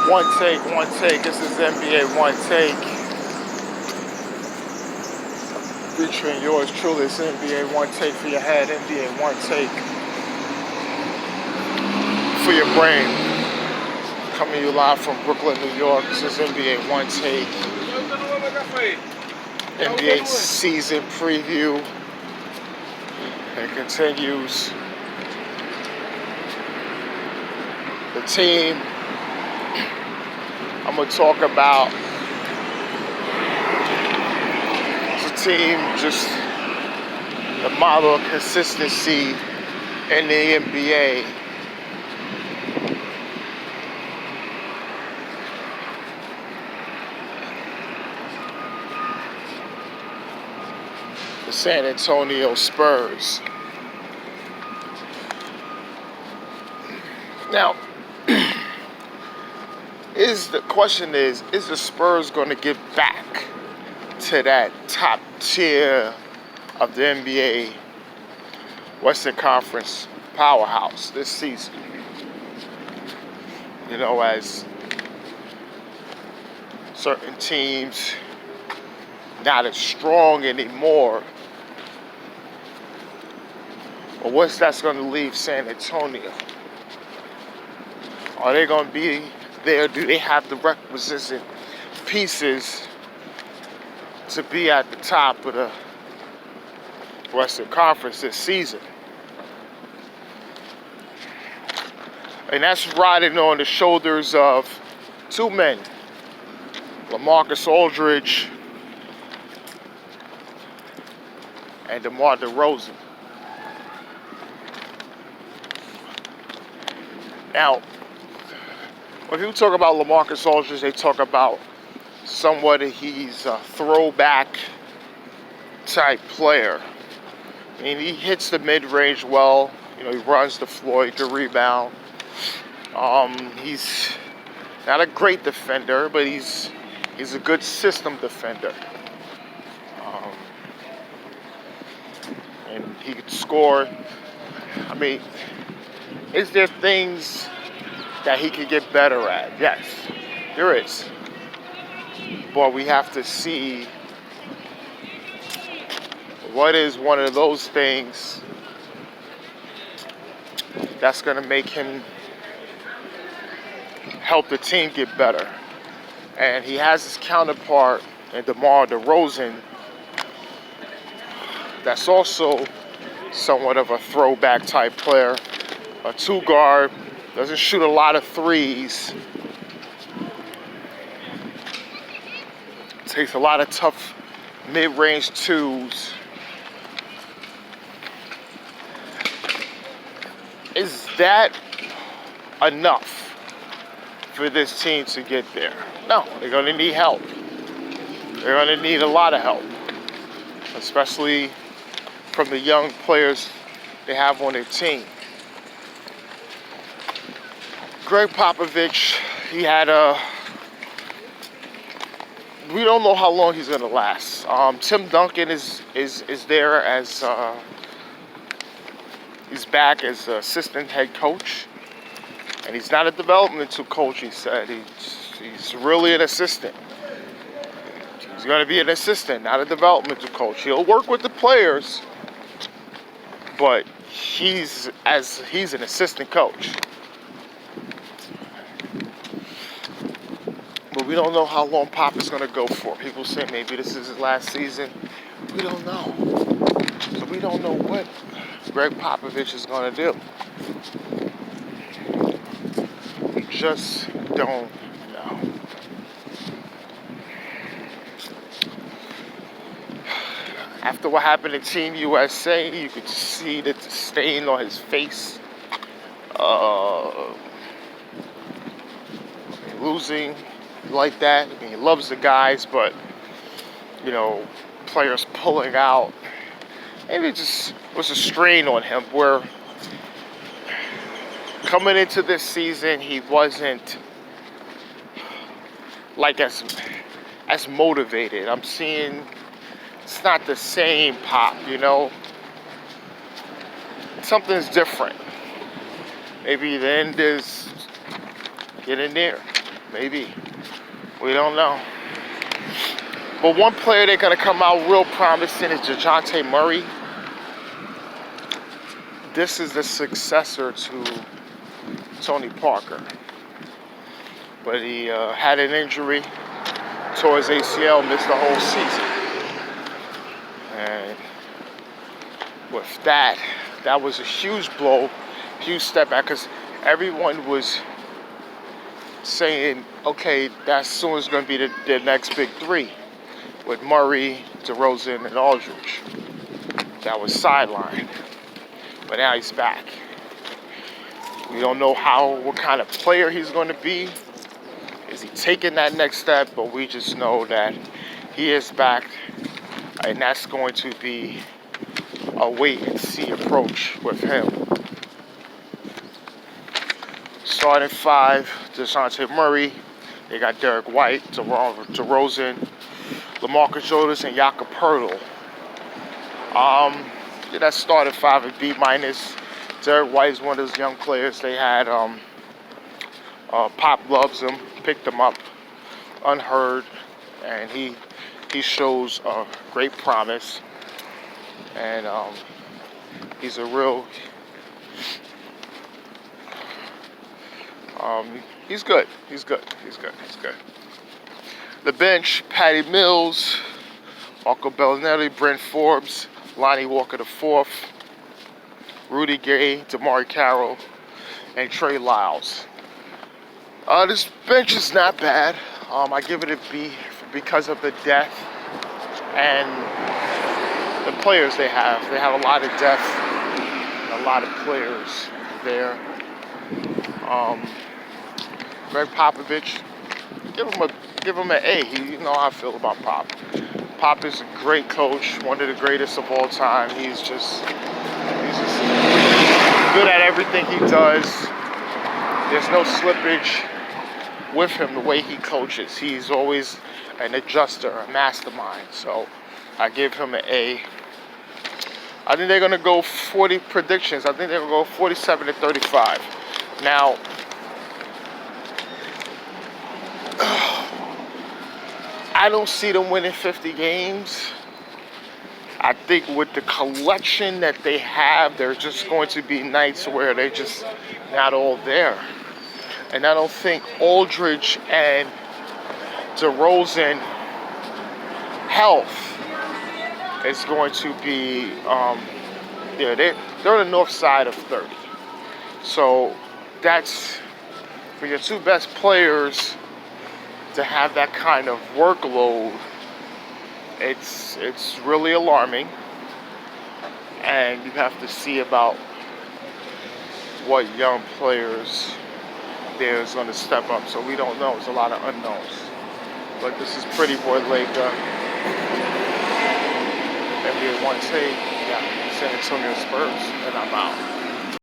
One take, one take. This is NBA One Take. Featuring yours truly. It's NBA One Take for your head, NBA One Take for your brain. Coming to you live from Brooklyn, New York. This is NBA One Take. NBA season preview. It continues. The team I'm going to talk about the team, just the model of consistency in the NBA. The San Antonio Spurs. Now, the question is the Spurs going to get back to that top tier of the NBA Western Conference powerhouse this season? You know, as certain teams not as strong anymore. But what's that's going to leave San Antonio? Are they going to be there? Do they have the requisite pieces to be at the top of the Western Conference this season? And that's riding on the shoulders of two men, LaMarcus Aldridge and DeMar DeRozan. Now, when people talk about LaMarcus Aldridge, they talk about somewhat he's a throwback type player. I mean, he hits the mid-range well. You know, he runs the floor, he can rebound. He's not a great defender, but he's a good system defender. And he could score. I mean, is there things that he could get better at? Yes, there is. But we have to see what is one of those things that's going to make him help the team get better. And he has his counterpart in DeMar DeRozan that's also somewhat of a throwback type player. A two guard, doesn't shoot a lot of threes. Takes a lot of tough mid-range twos. Is that enough for this team to get there? No, they're going to need help. They're going to need a lot of help, especially from the young players they have on their team. Greg Popovich, he had we don't know how long he's going to last. Tim Duncan is there as he's back as assistant head coach, and he's not a developmental coach. He said he's really an assistant. He's going to be an assistant, not a developmental coach. He'll work with the players, but he's an assistant coach. But we don't know how long Pop is going to go for. People say maybe this is his last season. We don't know. So we don't know what Greg Popovich is going to do. We just don't know. After what happened to Team USA, you could see the stain on his face. Losing like that. I mean, he loves the guys, but, you know, players pulling out. Maybe it just was a strain on him where coming into this season, he wasn't like as motivated. I'm seeing it's not the same Pop, you know. Something's different. Maybe the end is getting there. Maybe. We don't know. But one player they're going to come out real promising is DeJounte Murray. This is the successor to Tony Parker. But he had an injury, tore his ACL, missed the whole season. And with that, that was a huge blow, huge step back, because everyone was saying, okay, that's soon is going to be the next big three with Murray, DeRozan, and Aldridge. That was sidelined, but now he's back. We don't know what kind of player he's going to be. Is he taking that next step? But we just know that he is back, and that's going to be a wait-and-see approach with him. Starting five, DeJounte Murray. They got Derek White, DeRozan, LaMarcus Aldridge, and Jakob Poeltl. That started five at B-. Derek White is one of those young players. They had Pop loves him, picked him up, unheard, and he shows great promise. And he's a real. He's good. The bench: Patty Mills, Marco Bellinelli, Brent Forbes, Lonnie Walker IV, Rudy Gay, Damari Carroll, and Trey Lyles. This bench is not bad. I give it a B because of the depth and the players they have. They have a lot of depth and a lot of players there. Greg Popovich, give him an A. You know how I feel about Pop. Pop is a great coach, one of the greatest of all time. He's just good at everything he does. There's no slippage with him the way he coaches. He's always an adjuster, a mastermind. So I give him an A. I think they're going to go 40 predictions. I think they're going to go 47-35. Now, I don't see them winning 50 games. I think with the collection that they have, there's just going to be nights where they're just not all there. And I don't think Aldridge and DeRozan health is going to be, they're on the north side of 30. So that's, for your two best players to have that kind of workload, it's really alarming. And you have to see about what young players there's going to step up. So we don't know. It's a lot of unknowns. But this is Pretty Boy Laker. NBA Onetake. Yeah, San Antonio SPURS. And I'm out.